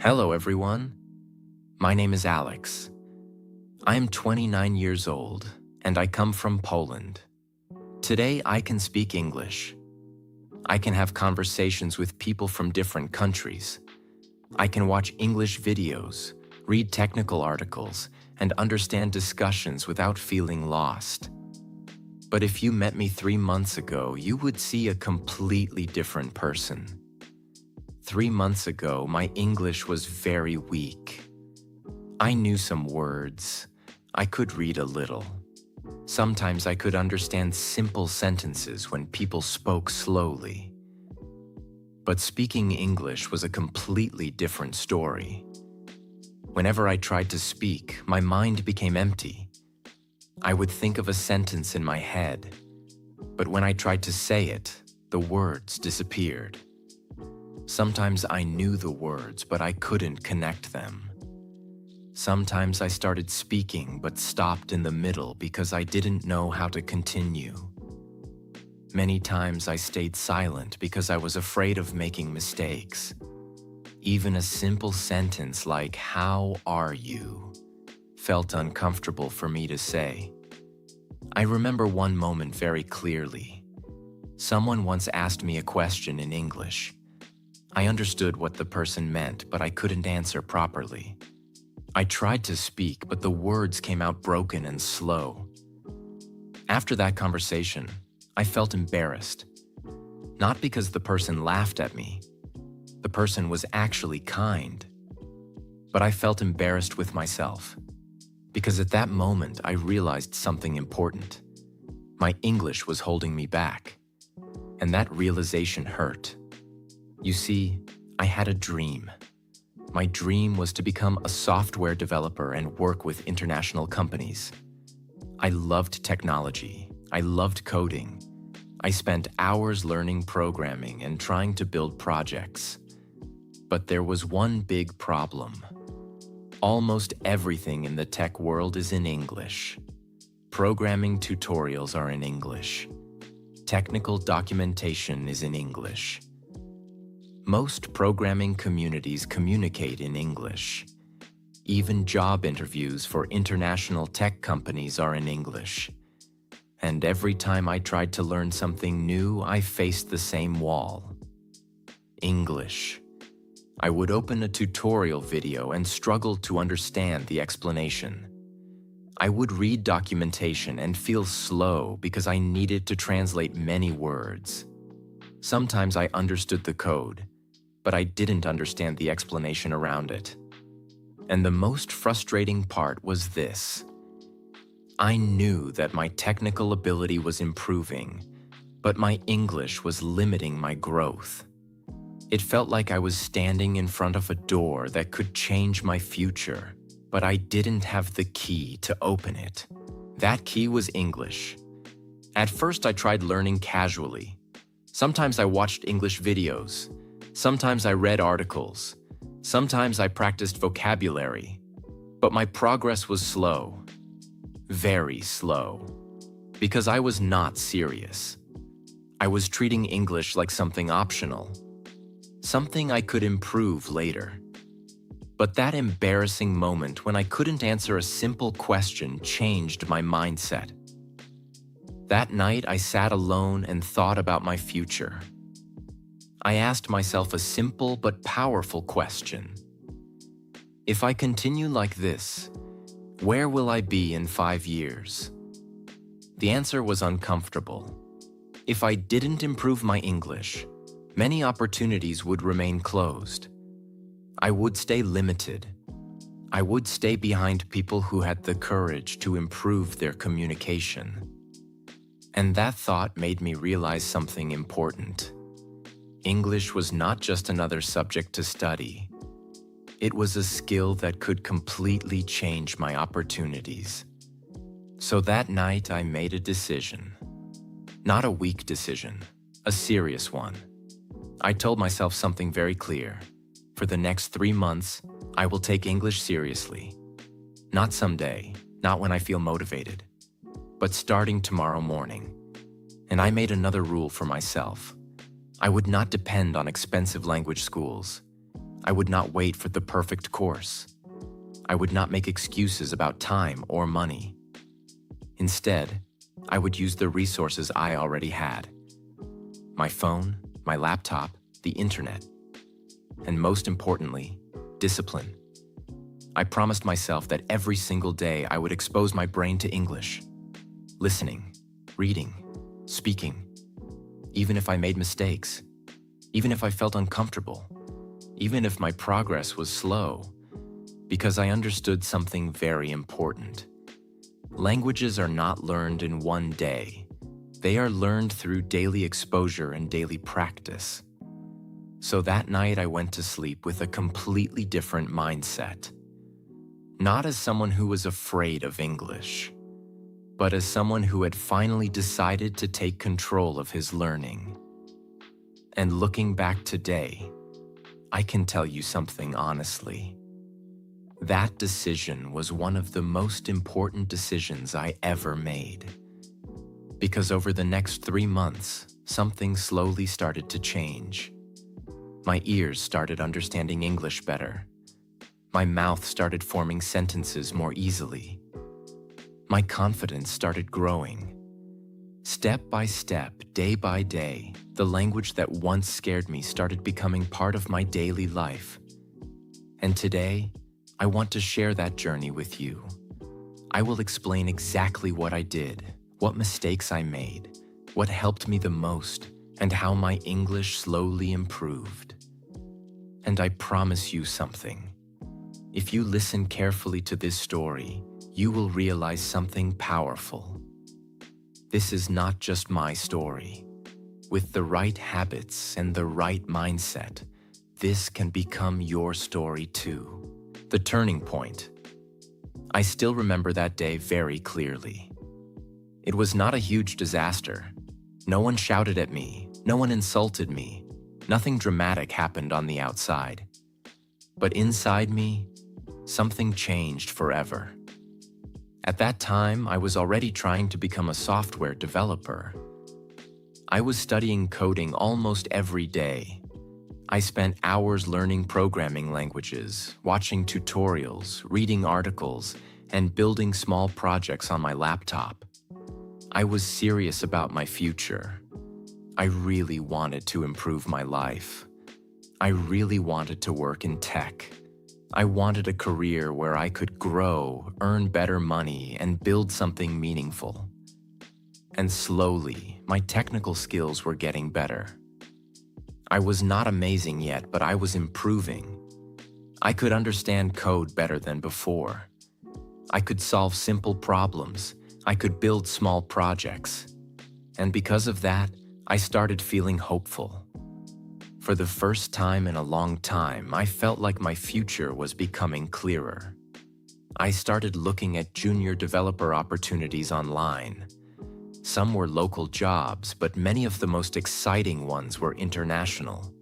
Hello, everyone. My name is Alex. I am 29 years old, and I come from Poland. Today, I can speak English. I can have conversations with people from different countries. I can watch English videos, read technical articles, and understand discussions without feeling lost. But if you met me 3 months ago, you would see a completely different person. 3 months ago, my English was very weak. I knew some words. I could read a little. Sometimes I could understand simple sentences when people spoke slowly. But speaking English was a completely different story. Whenever I tried to speak, my mind became empty. I would think of a sentence in my head, but when I tried to say it, the words disappeared. Sometimes I knew the words, but I couldn't connect them. Sometimes I started speaking but stopped in the middle because I didn't know how to continue. Many times I stayed silent because I was afraid of making mistakes. Even a simple sentence like, "How are you?" felt uncomfortable for me to say. I remember one moment very clearly. Someone once asked me a question in English. I understood what the person meant, but I couldn't answer properly. I tried to speak, but the words came out broken and slow. After that conversation, I felt embarrassed. Not because the person laughed at me. The person was actually kind. But I felt embarrassed with myself. Because at that moment, I realized something important. My English was holding me back. And that realization hurt. You see, I had a dream. My dream was to become a software developer and work with international companies. I loved technology. I loved coding. I spent hours learning programming and trying to build projects. But there was one big problem. Almost everything in the tech world is in English. Programming tutorials are in English. Technical documentation is in English. Most programming communities communicate in English. Even job interviews for international tech companies are in English. And every time I tried to learn something new, I faced the same wall. English. I would open a tutorial video and struggle to understand the explanation. I would read documentation and feel slow because I needed to translate many words. Sometimes I understood the code, but I didn't understand the explanation around it. And the most frustrating part was this. I knew that my technical ability was improving, but my English was limiting my growth. It felt like I was standing in front of a door that could change my future, but I didn't have the key to open it. That key was English. At first, I tried learning casually. Sometimes I watched English videos. Sometimes I read articles. Sometimes I practiced vocabulary. But my progress was slow. Very slow. Because I was not serious. I was treating English like something optional. Something I could improve later. But that embarrassing moment when I couldn't answer a simple question changed my mindset. That night, I sat alone and thought about my future. I asked myself a simple but powerful question. If I continue like this, where will I be in 5 years? The answer was uncomfortable. If I didn't improve my English, many opportunities would remain closed. I would stay limited. I would stay behind people who had the courage to improve their communication. And that thought made me realize something important. English was not just another subject to study. It was a skill that could completely change my opportunities. So that night I made a decision. Not a weak decision, a serious one. I told myself something very clear. For the next 3 months, I will take English seriously. Not someday, not when I feel motivated, but starting tomorrow morning. And I made another rule for myself. I would not depend on expensive language schools. I would not wait for the perfect course. I would not make excuses about time or money. Instead, I would use the resources I already had: my phone, my laptop, the internet, and most importantly, discipline. I promised myself that every single day I would expose my brain to English, listening, reading, speaking, even if I made mistakes, even if I felt uncomfortable, even if my progress was slow, because I understood something very important. Languages are not learned in one day. They are learned through daily exposure and daily practice. So that night I went to sleep with a completely different mindset. Not as someone who was afraid of English, but as someone who had finally decided to take control of his learning. And looking back today, I can tell you something honestly. That decision was one of the most important decisions I ever made. Because over the next 3 months, something slowly started to change. My ears started understanding English better. My mouth started forming sentences more easily. My confidence started growing. Step by step, day by day, the language that once scared me started becoming part of my daily life. And today, I want to share that journey with you. I will explain exactly what I did, what mistakes I made, what helped me the most, and how my English slowly improved. And I promise you something. If you listen carefully to this story, you will realize something powerful. This is not just my story. With the right habits and the right mindset, this can become your story too. The turning point. I still remember that day very clearly. It was not a huge disaster. No one shouted at me, no one insulted me, nothing dramatic happened on the outside. But inside me, something changed forever. At that time, I was already trying to become a software developer. I was studying coding almost every day. I spent hours learning programming languages, watching tutorials, reading articles, and building small projects on my laptop. I was serious about my future. I really wanted to improve my life. I really wanted to work in tech. I wanted a career where I could grow, earn better money, and build something meaningful. And slowly, my technical skills were getting better. I was not amazing yet, but I was improving. I could understand code better than before. I could solve simple problems. I could build small projects. And because of that, I started feeling hopeful. For the first time in a long time, I felt like my future was becoming clearer. I started looking at junior developer opportunities online. Some were local jobs, but many of the most exciting ones were international.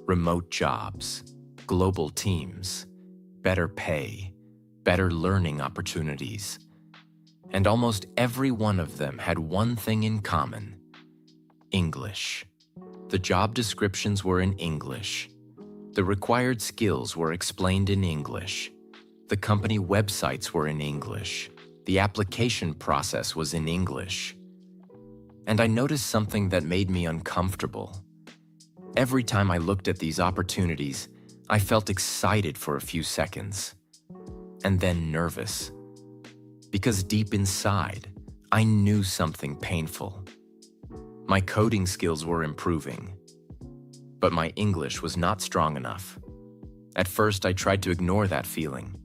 Remote jobs, global teams, better pay, better learning opportunities. And almost every one of them had one thing in common: English. The job descriptions were in English. The required skills were explained in English. The company websites were in English. The application process was in English. And I noticed something that made me uncomfortable. Every time I looked at these opportunities, I felt excited for a few seconds, and then nervous. Because deep inside, I knew something painful. My coding skills were improving, but my English was not strong enough. At first, I tried to ignore that feeling.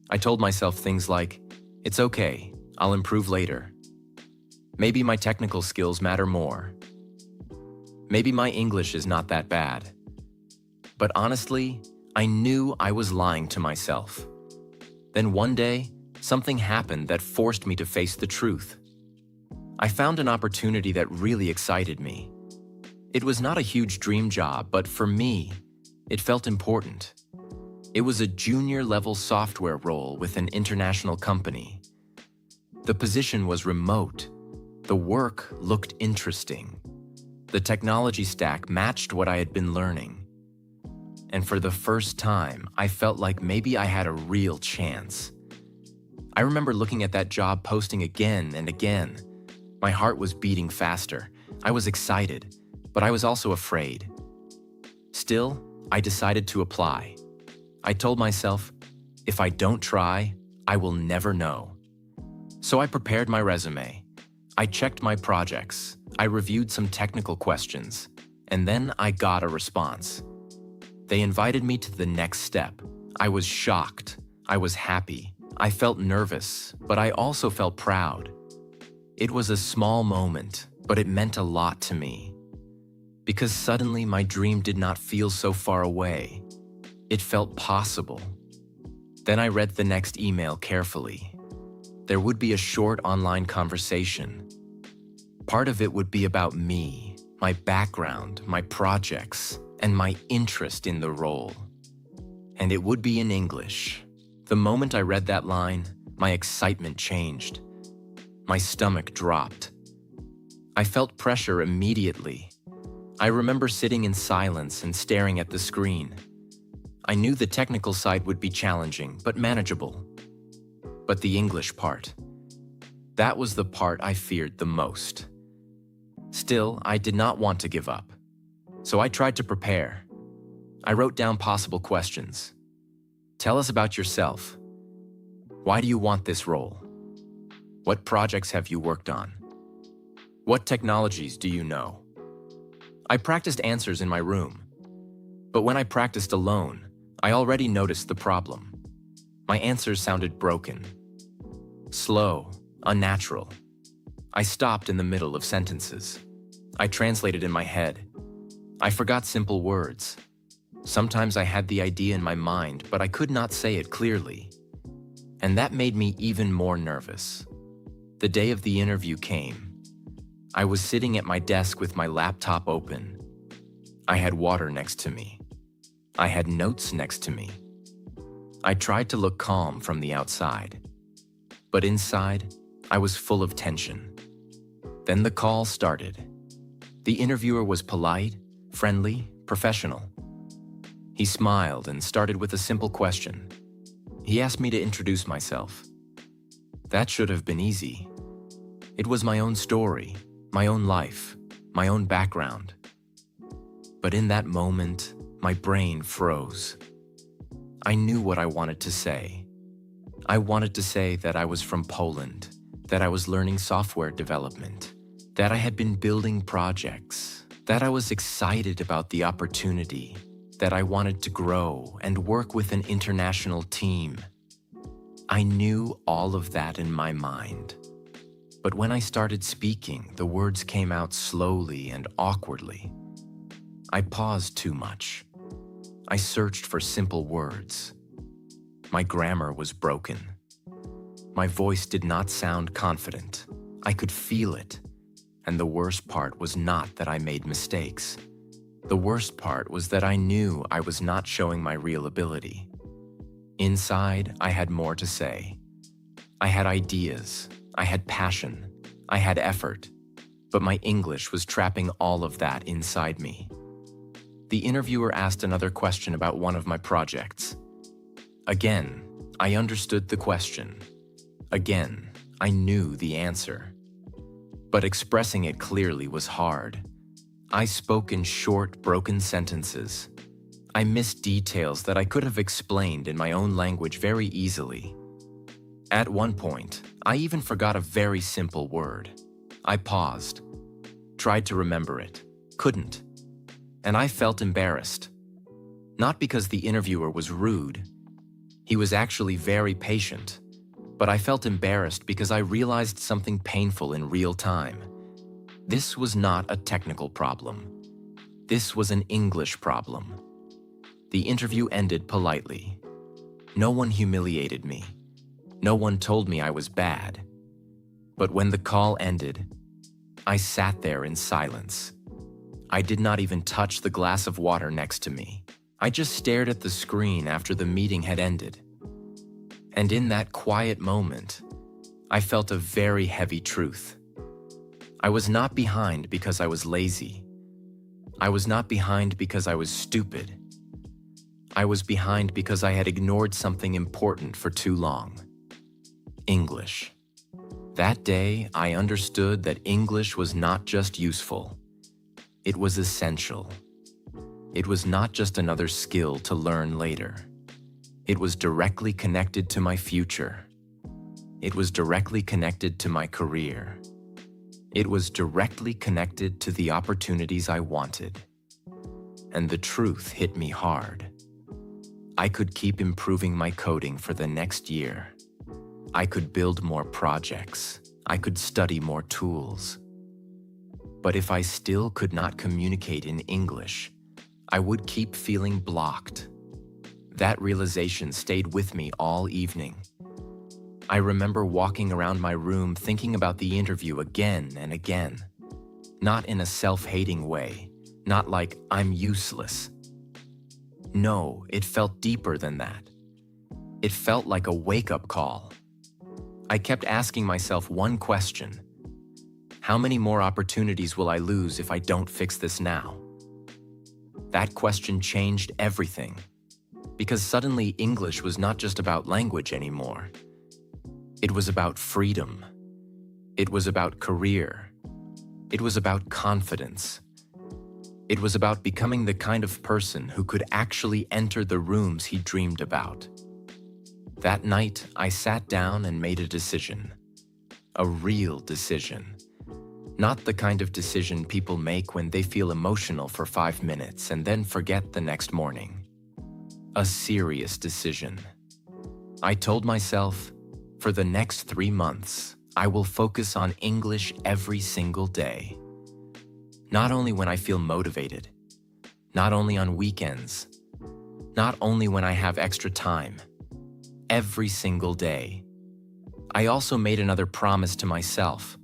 I told myself things like, "It's okay, I'll improve later. Maybe my technical skills matter more. Maybe my English is not that bad." But honestly, I knew I was lying to myself. Then one day, something happened that forced me to face the truth. I found an opportunity that really excited me. It was not a huge dream job, but for me, it felt important. It was a junior-level software role with an international company. The position was remote. The work looked interesting. The technology stack matched what I had been learning. and for the first time, I felt like maybe I had a real chance. I remember looking at that job posting again and again. My heart was beating faster. I was excited, but I was also afraid. Still, I decided to apply. I told myself, if I don't try, I will never know. So I prepared my resume. I checked my projects. I reviewed some technical questions, and then I got a response. They invited me to the next step. I was shocked. I was happy. I felt nervous, but I also felt proud. It was a small moment, but it meant a lot to me. Because suddenly my dream did not feel so far away. It felt possible. Then I read the next email carefully. There would be a short online conversation. Part of it would be about me, my background, my projects, and my interest in the role. And it would be in English. The moment I read that line, my excitement changed. My stomach dropped. I felt pressure immediately. I remember sitting in silence and staring at the screen. I knew the technical side would be challenging, but manageable. But the English part, that was the part I feared the most. Still, I did not want to give up. So I tried to prepare. I wrote down possible questions. Tell us about yourself. Why do you want this role? What projects have you worked on? What technologies do you know? I practiced answers in my room. But when I practiced alone, I already noticed the problem. My answers sounded broken, slow, unnatural. I stopped in the middle of sentences. I translated in my head. I forgot simple words. Sometimes I had the idea in my mind, but I could not say it clearly. And that made me even more nervous. The day of the interview came. I was sitting at my desk with my laptop open. I had water next to me. I had notes next to me. I tried to look calm from the outside. But inside, I was full of tension. Then the call started. The interviewer was polite, friendly, professional. He smiled and started with a simple question. He asked me to introduce myself. That should have been easy. It was my own story, my own life, my own background. But in that moment, my brain froze. I knew what I wanted to say. I wanted to say that I was from Poland, that I was learning software development, that I had been building projects, that I was excited about the opportunity, that I wanted to grow and work with an international team. I knew all of that in my mind. But when I started speaking, the words came out slowly and awkwardly. I paused too much. I searched for simple words. My grammar was broken. My voice did not sound confident. I could feel it. And the worst part was not that I made mistakes. The worst part was that I knew I was not showing my real ability. Inside, I had more to say. I had ideas. I had passion. I had effort. But my English was trapping all of that inside me. The interviewer asked another question about one of my projects. Again, I understood the question. Again, I knew the answer. But expressing it clearly was hard. I spoke in short, broken sentences. I missed details that I could have explained in my own language very easily. At one point, I even forgot a very simple word. I paused, tried to remember it, couldn't. And I felt embarrassed. Not because the interviewer was rude. He was actually very patient. But I felt embarrassed because I realized something painful in real time. This was not a technical problem. This was an English problem. The interview ended politely. No one humiliated me. No one told me I was bad. But when the call ended, I sat there in silence. I did not even touch the glass of water next to me. I just stared at the screen after the meeting had ended. And in that quiet moment, I felt a very heavy truth. I was not behind because I was lazy. I was not behind because I was stupid. I was behind because I had ignored something important for too long. English. That day, I understood that English was not just useful. It was essential. It was not just another skill to learn later. It was directly connected to my future. It was directly connected to my career. It was directly connected to the opportunities I wanted. And the truth hit me hard. I could keep improving my coding for the next year. I could build more projects. I could study more tools. But if I still could not communicate in English, I would keep feeling blocked. That realization stayed with me all evening. I remember walking around my room thinking about the interview again and again. Not in a self-hating way, not like I'm useless. No, it felt deeper than that. It felt like a wake-up call. I kept asking myself one question. How many more opportunities will I lose if I don't fix this now? That question changed everything, because suddenly English was not just about language anymore. It was about freedom. It was about career. It was about confidence. It was about becoming the kind of person who could actually enter the rooms he dreamed about. That night, I sat down and made a decision. A real decision. Not the kind of decision people make when they feel emotional for 5 minutes and then forget the next morning. A serious decision. I told myself, for the next 3 months, I will focus on English every single day. Not only when I feel motivated, not only on weekends, not only when I have extra time, every single day. I also made another promise to myself.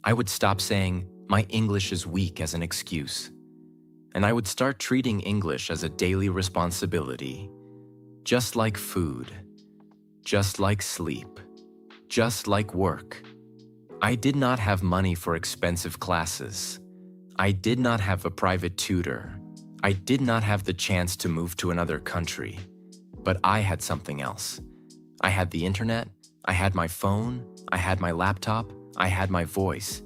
I would stop saying, my English is weak as an excuse, and I would start treating English as a daily responsibility, just like food, just like sleep, just like work. I did not have money for expensive classes. I did not have a private tutor. I did not have the chance to move to another country. But I had something else. I had the internet, I had my phone, I had my laptop, I had my voice,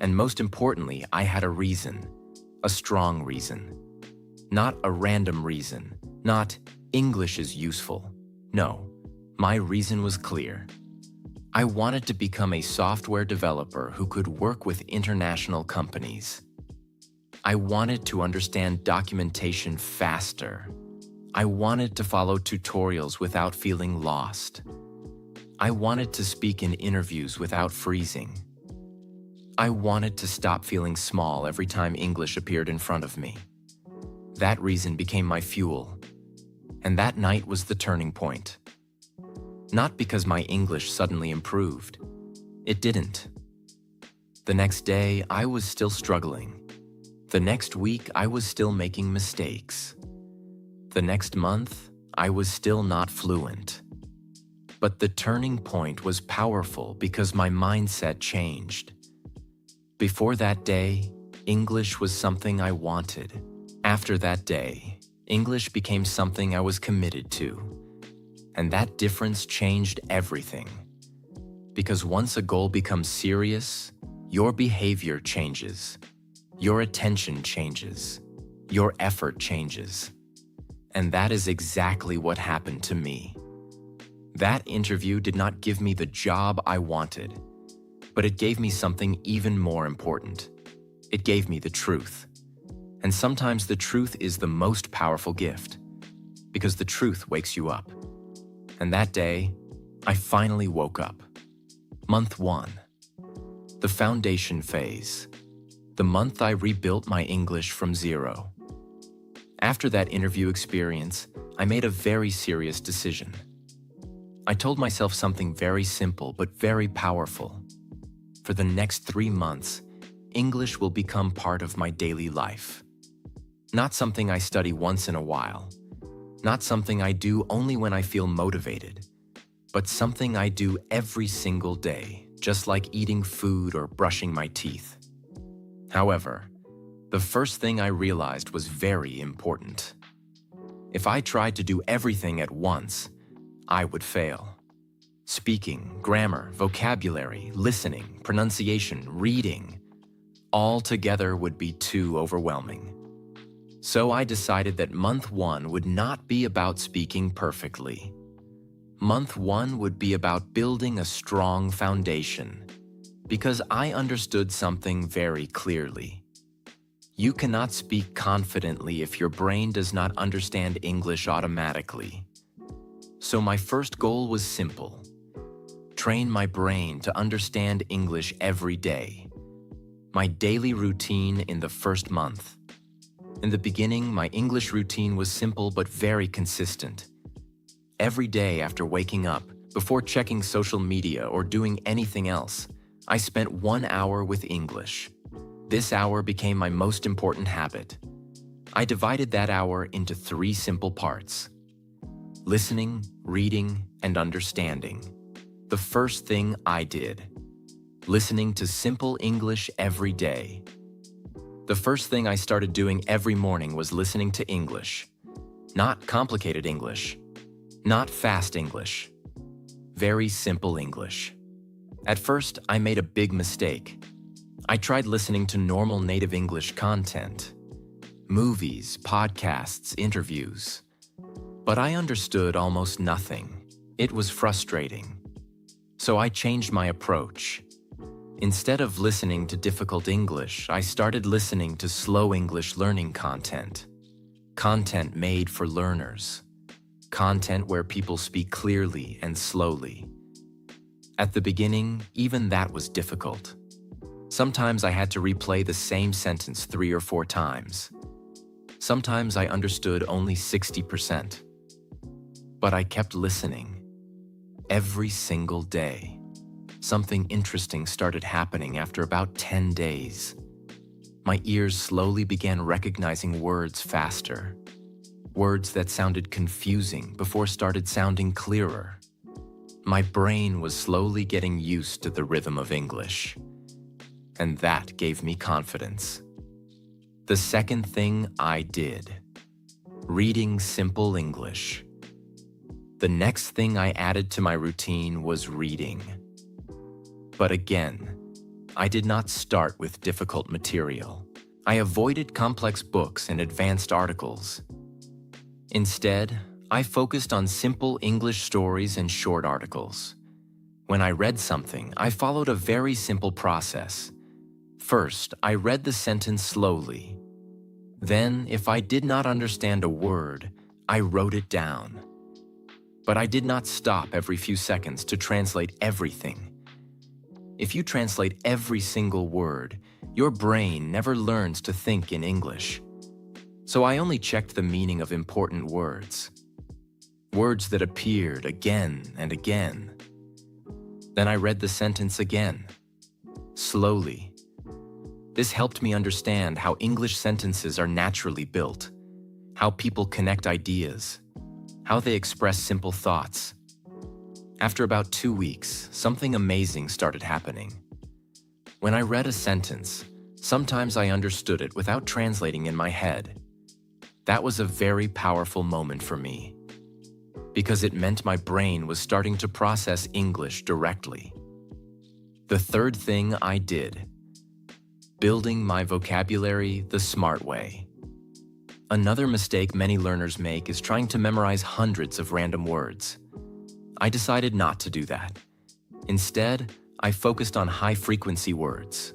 and most importantly, I had a reason, a strong reason. Not a random reason, not English is useful. No, my reason was clear. I wanted to become a software developer who could work with international companies. I wanted to understand documentation faster. I wanted to follow tutorials without feeling lost. I wanted to speak in interviews without freezing. I wanted to stop feeling small every time English appeared in front of me. That reason became my fuel, and that night was the turning point. Not because my English suddenly improved. It didn't. The next day, I was still struggling. The next week, I was still making mistakes. The next month, I was still not fluent. But the turning point was powerful because my mindset changed. Before that day, English was something I wanted. After that day, English became something I was committed to. And that difference changed everything. Because once a goal becomes serious, your behavior changes. Your attention changes. Your effort changes. And that is exactly what happened to me. That interview did not give me the job I wanted, but it gave me something even more important. It gave me the truth. And sometimes the truth is the most powerful gift, because the truth wakes you up. And that day, I finally woke up. Month 1. The foundation phase. The month I rebuilt my English from zero. After that interview experience, I made a very serious decision. I told myself something very simple but very powerful. For the next 3 months, English will become part of my daily life. Not something I study once in a while. Not something I do only when I feel motivated. But something I do every single day, just like eating food or brushing my teeth. However, the first thing I realized was very important. If I tried to do everything at once, I would fail. Speaking, grammar, vocabulary, listening, pronunciation, reading, all together would be too overwhelming. So I decided that month 1 would not be about speaking perfectly. Month 1 would be about building a strong foundation, because I understood something very clearly. You cannot speak confidently if your brain does not understand English automatically. So my first goal was simple: train my brain to understand English every day. My daily routine in the first month. In the beginning, my English routine was simple but very consistent. Every day after waking up, before checking social media or doing anything else, I spent 1 hour with English. This hour became my most important habit. I divided that hour into 3 simple parts: listening, reading, and understanding. The first thing I did: listening to simple English every day. The first thing I started doing every morning was listening to English. Not complicated English. Not fast English. Very simple English. At first, I made a big mistake. I tried listening to normal native English content. Movies, podcasts, interviews. But I understood almost nothing. It was frustrating. So I changed my approach. Instead of listening to difficult English, I started listening to slow English learning content. Content made for learners. Content where people speak clearly and slowly. At the beginning, even that was difficult. Sometimes I had to replay the same sentence 3 or 4 times. Sometimes I understood only 60%. But I kept listening. Every single day. Something interesting started happening after about 10 days. My ears slowly began recognizing words faster. Words that sounded confusing before started sounding clearer. My brain was slowly getting used to the rhythm of English. And that gave me confidence. The second thing I did: reading simple English. The next thing I added to my routine was reading. But again, I did not start with difficult material. I avoided complex books and advanced articles. Instead, I focused on simple English stories and short articles. When I read something, I followed a very simple process. First, I read the sentence slowly. Then, if I did not understand a word, I wrote it down. But I did not stop every few seconds to translate everything. If you translate every single word, your brain never learns to think in English. So I only checked the meaning of important words. Words that appeared again and again. Then I read the sentence again, slowly. This helped me understand how English sentences are naturally built, how people connect ideas, how they express simple thoughts. After about 2 weeks, something amazing started happening. When I read a sentence, sometimes I understood it without translating in my head. That was a very powerful moment for me, because it meant my brain was starting to process English directly. The third thing I did: building my vocabulary the smart way. Another mistake many learners make is trying to memorize hundreds of random words. I decided not to do that. Instead, I focused on high-frequency words.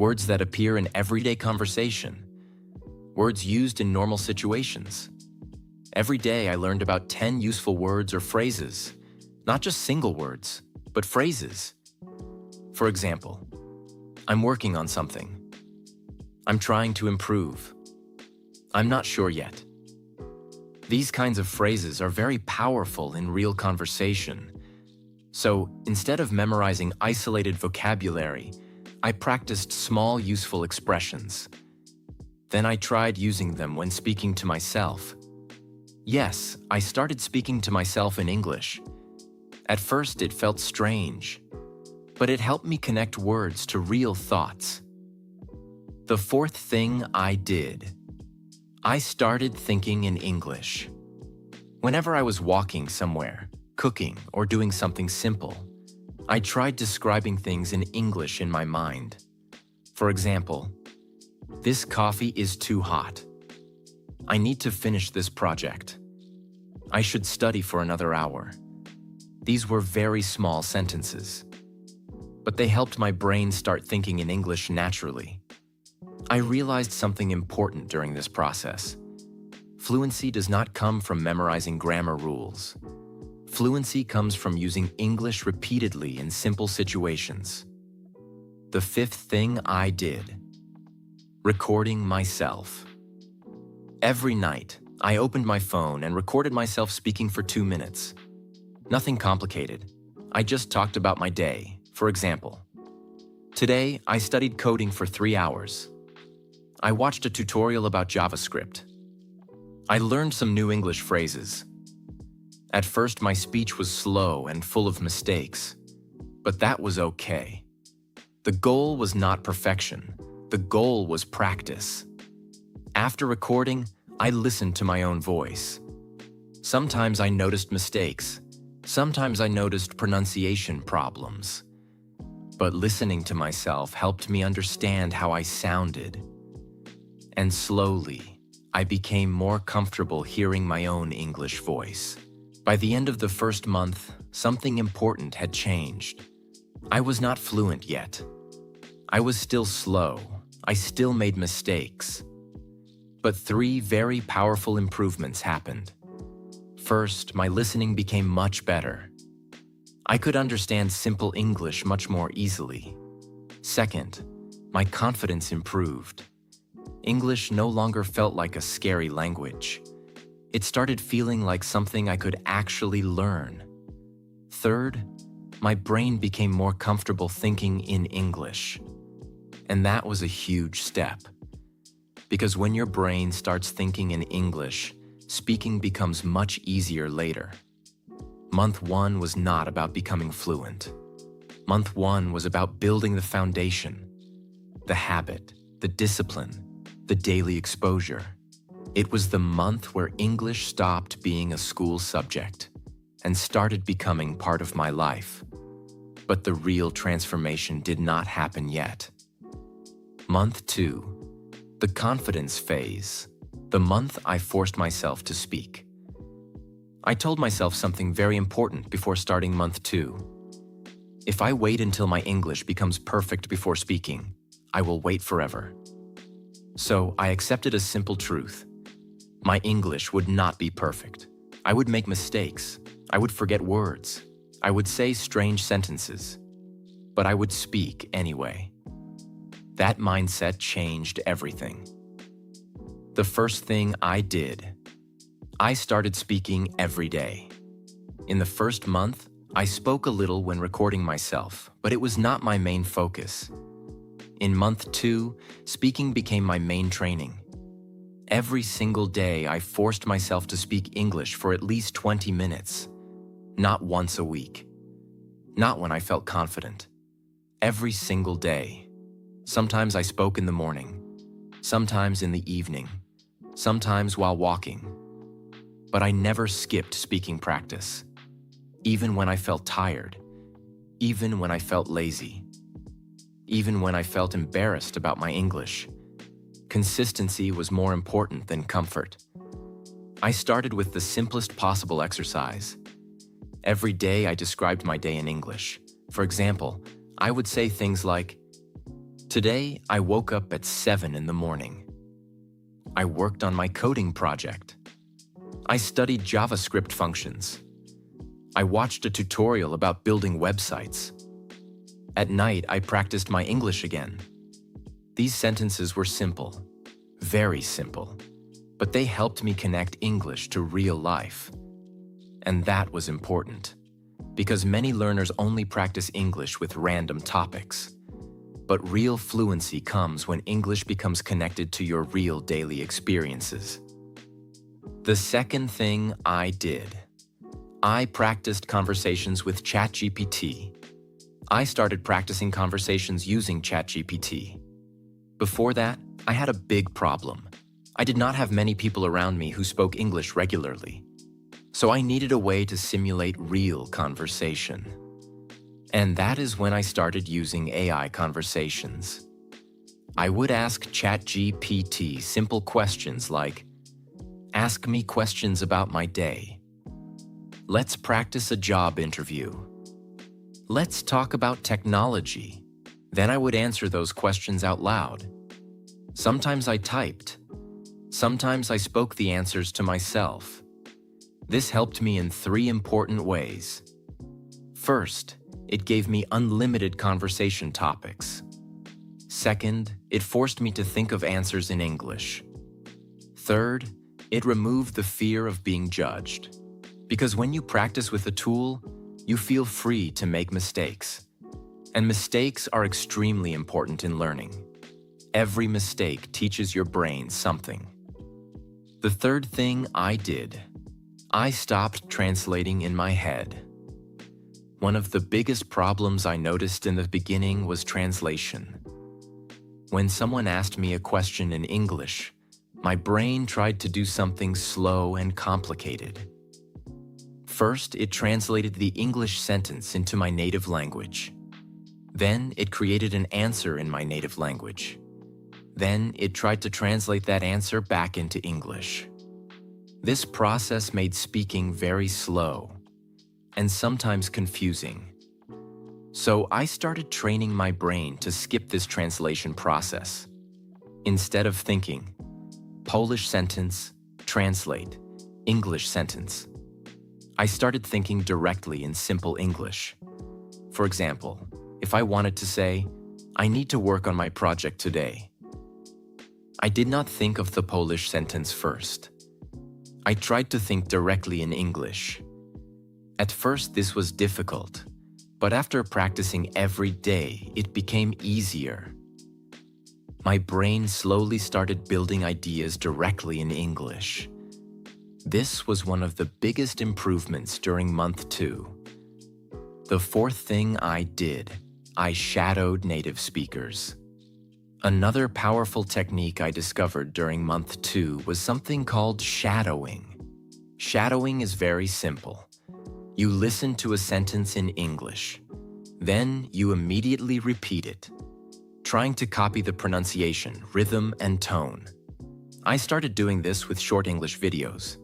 Words that appear in everyday conversation. Words used in normal situations. Every day I learned about 10 useful words or phrases. Not just single words, but phrases. For example, I'm working on something. I'm trying to improve. I'm not sure yet. These kinds of phrases are very powerful in real conversation. So, instead of memorizing isolated vocabulary, I practiced small, useful expressions. Then I tried using them when speaking to myself. Yes, I started speaking to myself in English. At first, it felt strange, but it helped me connect words to real thoughts. The fourth thing I did: I started thinking in English. Whenever I was walking somewhere, cooking, or doing something simple, I tried describing things in English in my mind. For example, this coffee is too hot. I need to finish this project. I should study for another hour. These were very small sentences, but they helped my brain start thinking in English naturally. I realized something important during this process. Fluency does not come from memorizing grammar rules. Fluency comes from using English repeatedly in simple situations. The fifth thing I did: recording myself. Every night, I opened my phone and recorded myself speaking for 2 minutes. Nothing complicated. I just talked about my day. For example, today I studied coding for 3 hours. I watched a tutorial about JavaScript. I learned some new English phrases. At first, my speech was slow and full of mistakes, but that was okay. The goal was not perfection. The goal was practice. After recording, I listened to my own voice. Sometimes I noticed mistakes. Sometimes I noticed pronunciation problems. But listening to myself helped me understand how I sounded. And slowly, I became more comfortable hearing my own English voice. By the end of the first month, something important had changed. I was not fluent yet. I was still slow. I still made mistakes. But 3 very powerful improvements happened. First, my listening became much better. I could understand simple English much more easily. Second, my confidence improved. English no longer felt like a scary language. It started feeling like something I could actually learn. Third, my brain became more comfortable thinking in English. And that was a huge step. Because when your brain starts thinking in English, speaking becomes much easier later. Month 1 was not about becoming fluent. Month 1 was about building the foundation, the habit, the discipline, the daily exposure. It was the month where English stopped being a school subject and started becoming part of my life. But the real transformation did not happen yet. Month 2, the confidence phase, the month I forced myself to speak. I told myself something very important before starting month 2. If I wait until my English becomes perfect before speaking, I will wait forever. So I accepted a simple truth. My English would not be perfect. I would make mistakes. I would forget words. I would say strange sentences. But I would speak anyway. That mindset changed everything. The first thing I did, I started speaking every day. In the first month, I spoke a little when recording myself, but it was not my main focus. In month 2, speaking became my main training. Every single day, I forced myself to speak English for at least 20 minutes. Not once a week. Not when I felt confident. Every single day. Sometimes I spoke in the morning. Sometimes in the evening. Sometimes while walking. But I never skipped speaking practice. Even when I felt tired. Even when I felt lazy. Even when I felt embarrassed about my English. Consistency was more important than comfort. I started with the simplest possible exercise. Every day I described my day in English. For example, I would say things like, "Today I woke up at 7 in the morning. I worked on my coding project. I studied JavaScript functions. I watched a tutorial about building websites. At night, I practiced my English again." These sentences were simple, very simple, but they helped me connect English to real life. And that was important, because many learners only practice English with random topics. But real fluency comes when English becomes connected to your real daily experiences. The second thing I did, I practiced conversations with ChatGPT. I started practicing conversations using ChatGPT. Before that, I had a big problem. I did not have many people around me who spoke English regularly. So I needed a way to simulate real conversation. And that is when I started using AI conversations. I would ask ChatGPT simple questions like, "Ask me questions about my day." "Let's practice a job interview." "Let's talk about technology." Then I would answer those questions out loud. Sometimes I typed. Sometimes I spoke the answers to myself. This helped me in 3 important ways. First, it gave me unlimited conversation topics. Second, it forced me to think of answers in English. Third, it removed the fear of being judged. Because when you practice with a tool, you feel free to make mistakes. And mistakes are extremely important in learning. Every mistake teaches your brain something. The third thing I did, I stopped translating in my head. One of the biggest problems I noticed in the beginning was translation. When someone asked me a question in English, my brain tried to do something slow and complicated. First, it translated the English sentence into my native language. Then, it created an answer in my native language. Then, it tried to translate that answer back into English. This process made speaking very slow and sometimes confusing. So I started training my brain to skip this translation process. Instead of thinking, Polish sentence, translate, English sentence, I started thinking directly in simple English. For example, if I wanted to say, "I need to work on my project today," I did not think of the Polish sentence first. I tried to think directly in English. At first, this was difficult, but after practicing every day, it became easier. My brain slowly started building ideas directly in English. This was one of the biggest improvements during month 2. The fourth thing I did, I shadowed native speakers. Another powerful technique I discovered during month 2 was something called shadowing. Shadowing is very simple. You listen to a sentence in English. Then you immediately repeat it, trying to copy the pronunciation, rhythm, and tone. I started doing this with short English videos.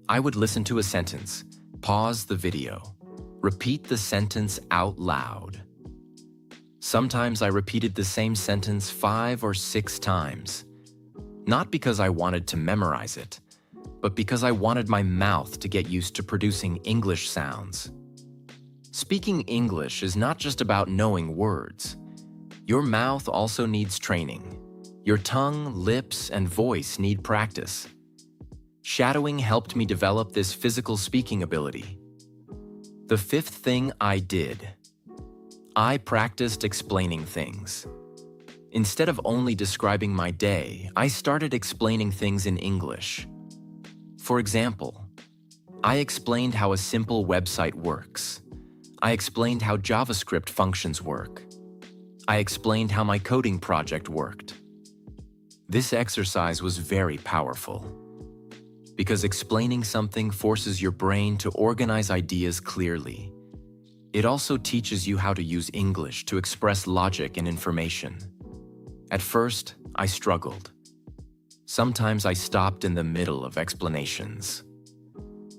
I would listen to a sentence, pause the video, repeat the sentence out loud. Sometimes I repeated the same sentence 5 or 6 times, not because I wanted to memorize it, but because I wanted my mouth to get used to producing English sounds. Speaking English is not just about knowing words. Your mouth also needs training. Your tongue, lips, and voice need practice. Shadowing helped me develop this physical speaking ability. The fifth thing I did, I practiced explaining things. Instead of only describing my day, I started explaining things in English. For example, I explained how a simple website works. I explained how JavaScript functions work. I explained how my coding project worked. This exercise was very powerful because explaining something forces your brain to organize ideas clearly. It also teaches you how to use English to express logic and information. At first, I struggled. Sometimes I stopped in the middle of explanations.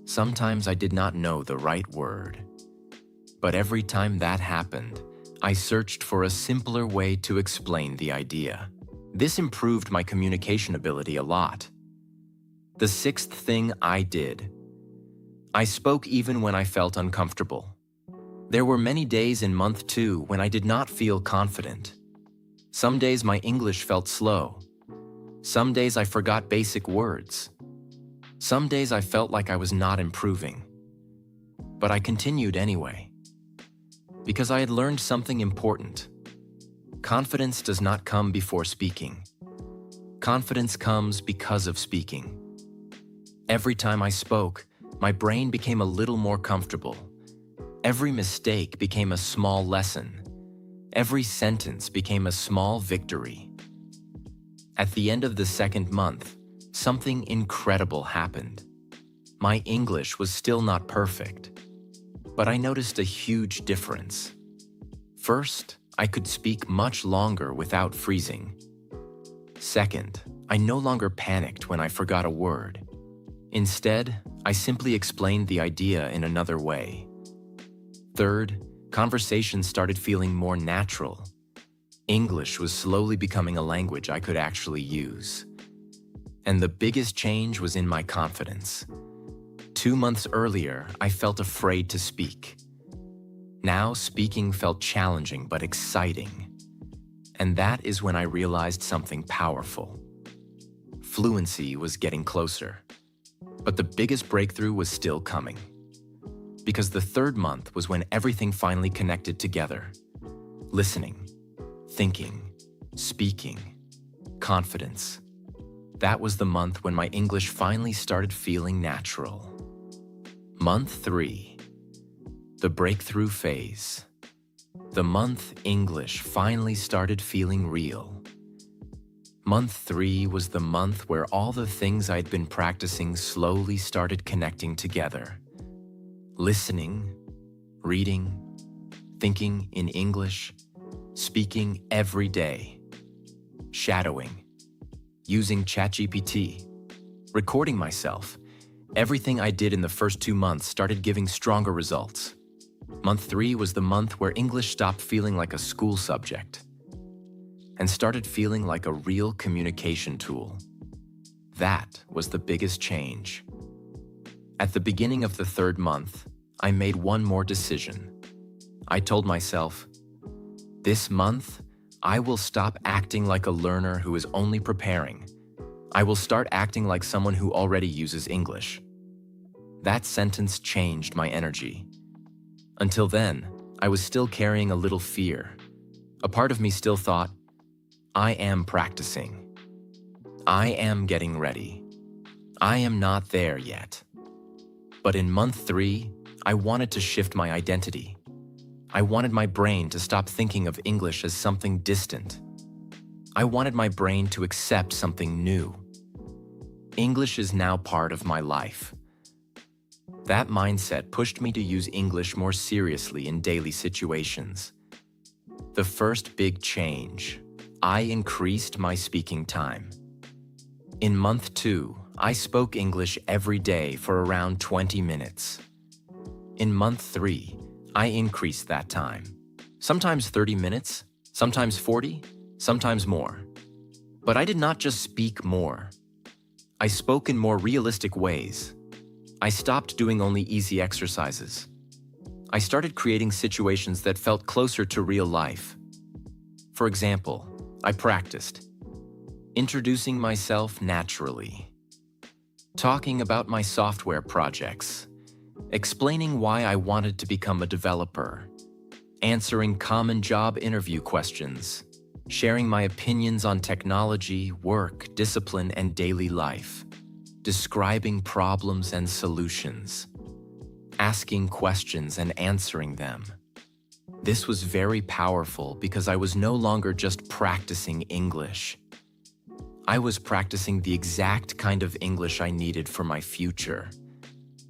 Sometimes I did not know the right word. But every time that happened, I searched for a simpler way to explain the idea. This improved my communication ability a lot. The sixth thing I did, I spoke even when I felt uncomfortable. There were many days in month 2 when I did not feel confident. Some days my English felt slow. Some days I forgot basic words. Some days I felt like I was not improving. But I continued anyway. Because I had learned something important. Confidence does not come before speaking. Confidence comes because of speaking. Every time I spoke, my brain became a little more comfortable. Every mistake became a small lesson. Every sentence became a small victory. At the end of the second month, something incredible happened. My English was still not perfect, but I noticed a huge difference. First, I could speak much longer without freezing. Second, I no longer panicked when I forgot a word. Instead, I simply explained the idea in another way. Third, conversations started feeling more natural. English was slowly becoming a language I could actually use. And the biggest change was in my confidence. 2 months earlier, I felt afraid to speak. Now, speaking felt challenging but exciting. And that is when I realized something powerful. Fluency was getting closer. But the biggest breakthrough was still coming. Because the 3rd month was when everything finally connected together. Listening, thinking, speaking, confidence. That was the month when my English finally started feeling natural. Month 3, the breakthrough phase. The month English finally started feeling real. Month 3 was the month where all the things I'd been practicing slowly started connecting together. Listening, reading, thinking in English, speaking every day, shadowing, using ChatGPT, recording myself. Everything I did in the first 2 months started giving stronger results. Month 3 was the month where English stopped feeling like a school subject and started feeling like a real communication tool. That was the biggest change. At the beginning of the 3rd month, I made one more decision. I told myself, this month, I will stop acting like a learner who is only preparing. I will start acting like someone who already uses English. That sentence changed my energy. Until then, I was still carrying a little fear. A part of me still thought, I am practicing. I am getting ready. I am not there yet. But in month 3, I wanted to shift my identity. I wanted my brain to stop thinking of English as something distant. I wanted my brain to accept something new. English is now part of my life. That mindset pushed me to use English more seriously in daily situations. The first big change, I increased my speaking time. In month 2, I spoke English every day for around 20 minutes. In month 3, I increased that time. Sometimes 30 minutes, sometimes 40, sometimes more. But I did not just speak more. I spoke in more realistic ways. I stopped doing only easy exercises. I started creating situations that felt closer to real life. For example, I practiced introducing myself naturally, talking about my software projects, explaining why I wanted to become a developer, answering common job interview questions, sharing my opinions on technology, work, discipline, and daily life, describing problems and solutions, asking questions and answering them. This was very powerful because I was no longer just practicing English. I was practicing the exact kind of English I needed for my future.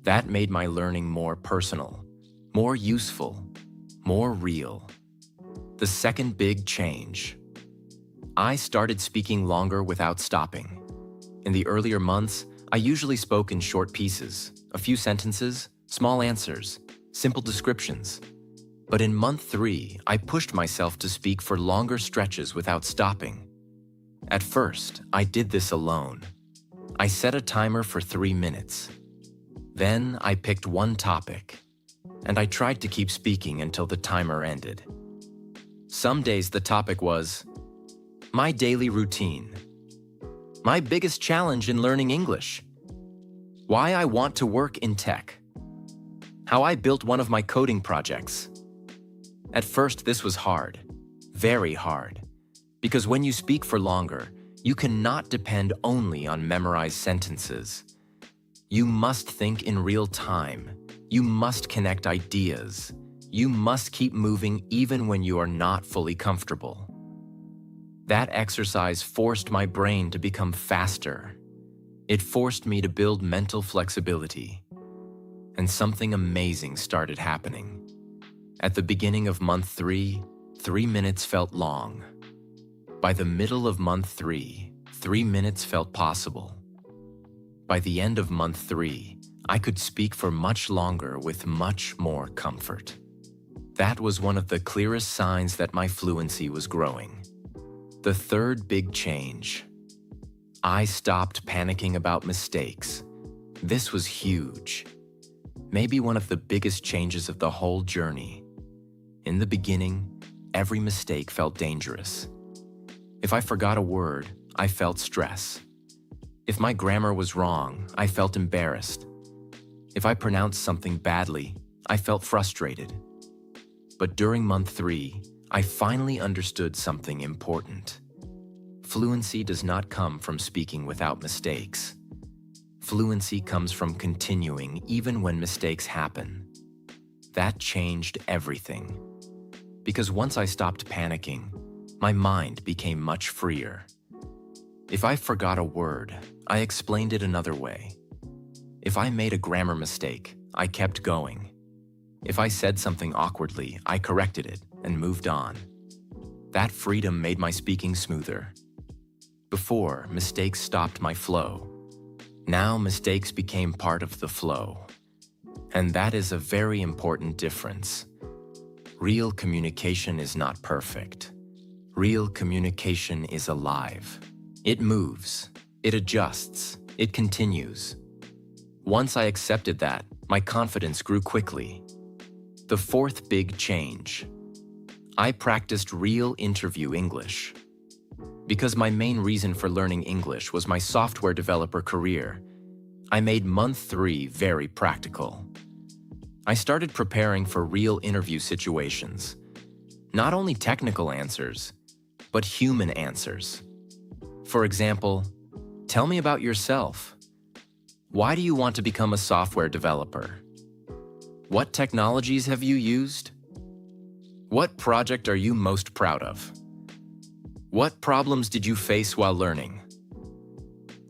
That made my learning more personal, more useful, more real. The second big change. I started speaking longer without stopping. In the earlier months, I usually spoke in short pieces, a few sentences, small answers, simple descriptions. But in month 3, I pushed myself to speak for longer stretches without stopping. At first, I did this alone. I set a timer for 3 minutes. Then I picked one topic, and I tried to keep speaking until the timer ended. Some days the topic was my daily routine, my biggest challenge in learning English, why I want to work in tech, how I built one of my coding projects. At first, this was hard, very hard, because when you speak for longer, you cannot depend only on memorized sentences. You must think in real time. You must connect ideas. You must keep moving even when you are not fully comfortable. That exercise forced my brain to become faster. It forced me to build mental flexibility, and something amazing started happening. At the beginning of month 3, 3 minutes felt long. By the middle of month 3, 3 minutes felt possible. By the end of month 3, I could speak for much longer with much more comfort. That was one of the clearest signs that my fluency was growing. The third big change. I stopped panicking about mistakes. This was huge. Maybe one of the biggest changes of the whole journey. In the beginning, every mistake felt dangerous. If I forgot a word, I felt stress. If my grammar was wrong, I felt embarrassed. If I pronounced something badly, I felt frustrated. But during month 3, I finally understood something important. Fluency does not come from speaking without mistakes. Fluency comes from continuing even when mistakes happen. That changed everything. Because once I stopped panicking, my mind became much freer. If I forgot a word, I explained it another way. If I made a grammar mistake, I kept going. If I said something awkwardly, I corrected it and moved on. That freedom made my speaking smoother. Before, mistakes stopped my flow. Now mistakes became part of the flow. And that is a very important difference. Real communication is not perfect. Real communication is alive. It moves, it adjusts, it continues. Once I accepted that, my confidence grew quickly. The fourth big change. I practiced real interview English. Because my main reason for learning English was my software developer career, I made month 3 very practical. I started preparing for real interview situations. Not only technical answers, but human answers. For example, tell me about yourself. Why do you want to become a software developer? What technologies have you used? What project are you most proud of? What problems did you face while learning?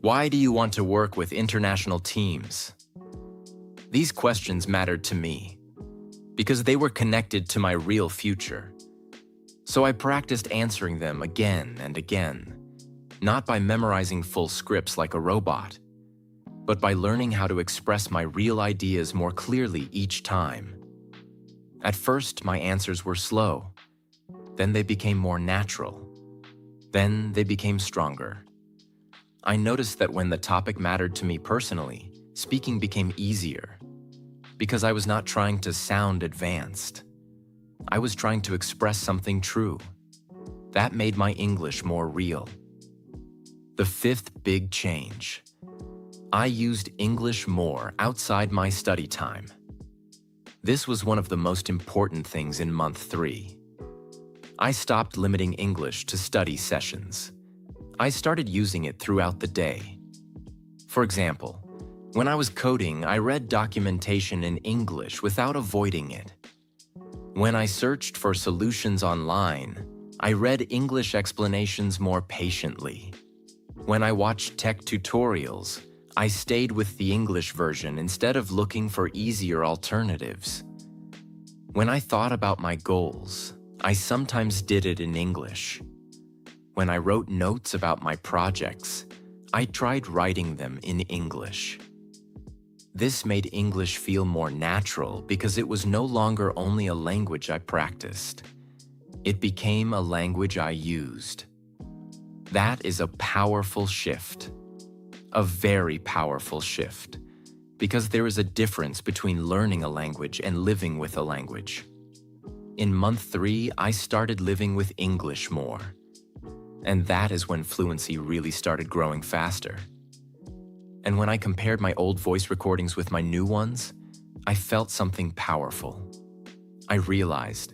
Why do you want to work with international teams? These questions mattered to me because they were connected to my real future. So I practiced answering them again and again, not by memorizing full scripts like a robot, but by learning how to express my real ideas more clearly each time. At first, my answers were slow. Then they became more natural. Then they became stronger. I noticed that when the topic mattered to me personally, speaking became easier. Because I was not trying to sound advanced. I was trying to express something true. That made my English more real. The fifth big change. I used English more outside my study time. This was one of the most important things in month 3. I stopped limiting English to study sessions. I started using it throughout the day. For example, when I was coding, I read documentation in English without avoiding it. When I searched for solutions online, I read English explanations more patiently. When I watched tech tutorials, I stayed with the English version instead of looking for easier alternatives. When I thought about my goals, I sometimes did it in English. When I wrote notes about my projects, I tried writing them in English. This made English feel more natural because it was no longer only a language I practiced. It became a language I used. That is a powerful shift. A very powerful shift. Because there is a difference between learning a language and living with a language. In month 3, I started living with English more. And that is when fluency really started growing faster. And when I compared my old voice recordings with my new ones, I felt something powerful. I realized,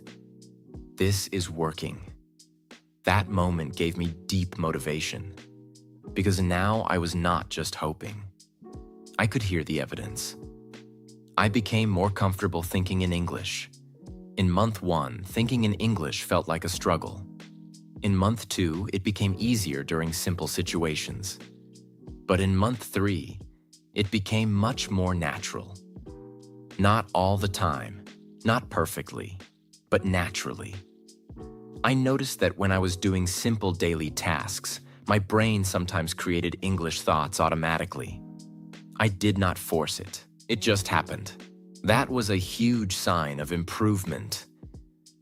this is working. That moment gave me deep motivation. Because now I was not just hoping. I could hear the evidence. I became more comfortable thinking in English. In month 1, thinking in English felt like a struggle. In month 2, it became easier during simple situations. But in month 3, it became much more natural. Not all the time, not perfectly, but naturally. I noticed that when I was doing simple daily tasks, my brain sometimes created English thoughts automatically. I did not force it. It just happened. That was a huge sign of improvement,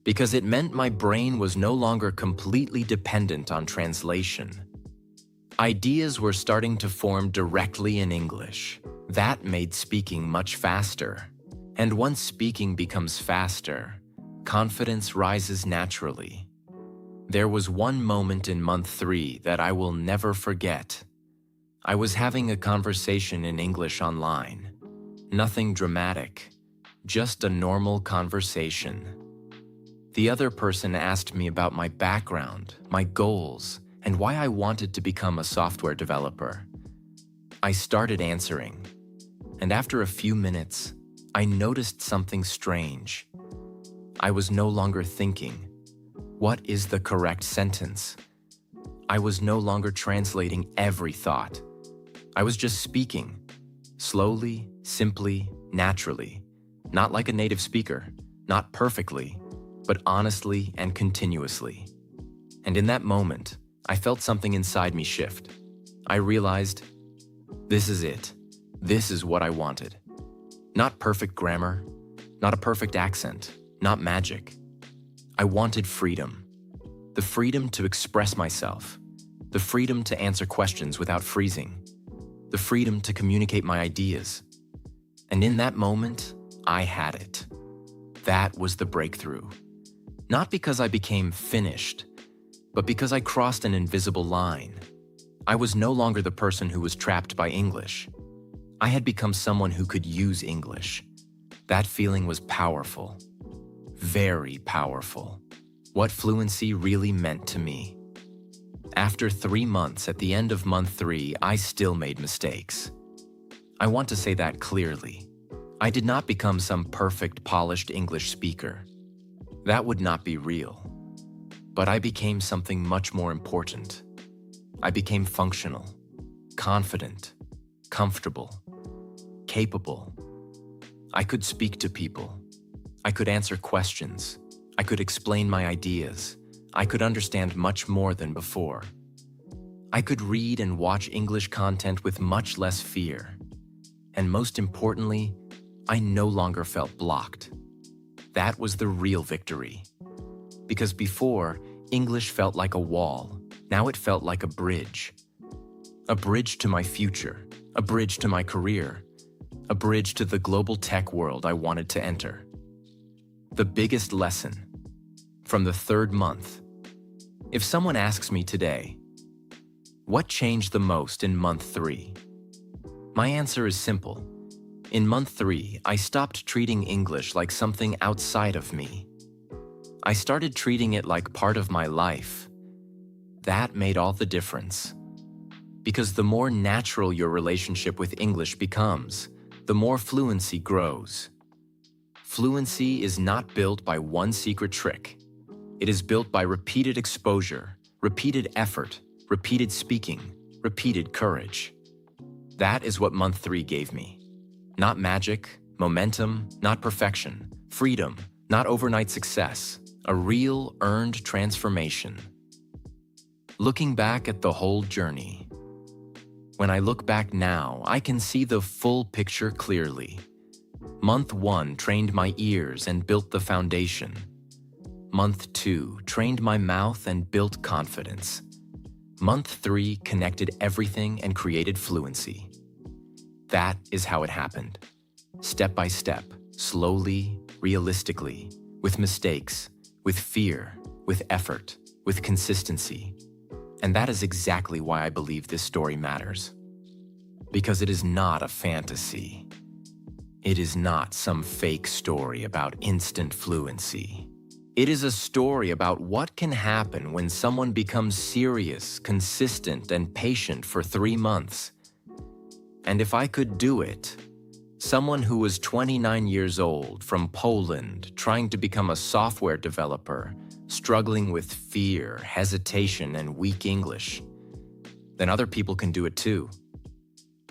because it meant my brain was no longer completely dependent on translation. Ideas were starting to form directly in English. That made speaking much faster. And once speaking becomes faster, confidence rises naturally. There was one moment in month 3 that I will never forget. I was having a conversation in English online. Nothing dramatic, just a normal conversation. The other person asked me about my background, my goals, and why I wanted to become a software developer. I started answering, and after a few minutes, I noticed something strange. I was no longer thinking, what is the correct sentence? I was no longer translating every thought. I was just speaking, slowly, simply, naturally, not like a native speaker, not perfectly, but honestly and continuously. And in that moment, I felt something inside me shift. I realized, this is it. This is what I wanted. Not perfect grammar, not a perfect accent, not magic. I wanted freedom. The freedom to express myself. The freedom to answer questions without freezing. The freedom to communicate my ideas. And in that moment, I had it. That was the breakthrough. Not because I became finished, but because I crossed an invisible line. I was no longer the person who was trapped by English. I had become someone who could use English. That feeling was powerful. Very powerful. What fluency really meant to me. After 3 months, at the end of month 3, I still made mistakes. I want to say that clearly. I did not become some perfect, polished English speaker. That would not be real. But I became something much more important. I became functional, confident, comfortable, capable. I could speak to people. I could answer questions. I could explain my ideas. I could understand much more than before. I could read and watch English content with much less fear. And most importantly, I no longer felt blocked. That was the real victory. Because before, English felt like a wall. Now it felt like a bridge. A bridge to my future. A bridge to my career. A bridge to the global tech world I wanted to enter. The biggest lesson from the 3rd month. If someone asks me today, what changed the most in month 3? My answer is simple. In month 3, I stopped treating English like something outside of me. I started treating it like part of my life. That made all the difference. Because the more natural your relationship with English becomes, the more fluency grows. Fluency is not built by one secret trick. It is built by repeated exposure, repeated effort, repeated speaking, repeated courage. That is what month 3 gave me. Not magic, momentum, not perfection, freedom, not overnight success, a real earned transformation. Looking back at the whole journey, when I look back now, I can see the full picture clearly. Month 1 trained my ears and built the foundation. Month 2 trained my mouth and built confidence. Month 3 connected everything and created fluency. That is how it happened. Step by step, slowly, realistically, with mistakes, with fear, with effort, with consistency. And that is exactly why I believe this story matters. Because it is not a fantasy. It is not some fake story about instant fluency. It is a story about what can happen when someone becomes serious, consistent, and patient for 3 months. And if I could do it, someone who was 29 years old, from Poland, trying to become a software developer, struggling with fear, hesitation, and weak English, then other people can do it too.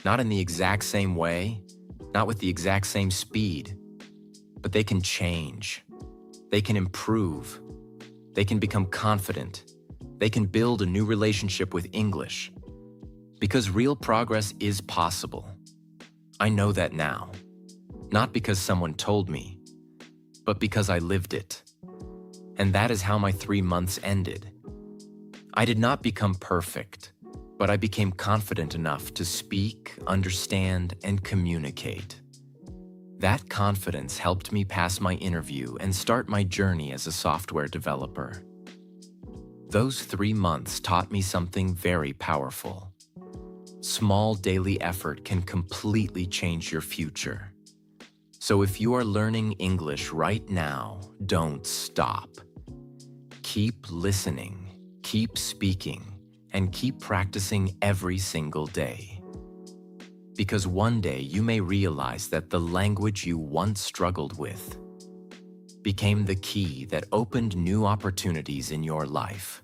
Not in the exact same way, not with the exact same speed, but they can change. They can improve. They can become confident. They can build a new relationship with English. Because real progress is possible. I know that now. Not because someone told me, but because I lived it. And that is how my 3 months ended. I did not become perfect, but I became confident enough to speak, understand, and communicate. That confidence helped me pass my interview and start my journey as a software developer. Those 3 months taught me something very powerful. Small daily effort can completely change your future. So if you are learning English right now, don't stop. Keep listening, keep speaking, and keep practicing every single day. Because one day you may realize that the language you once struggled with became the key that opened new opportunities in your life.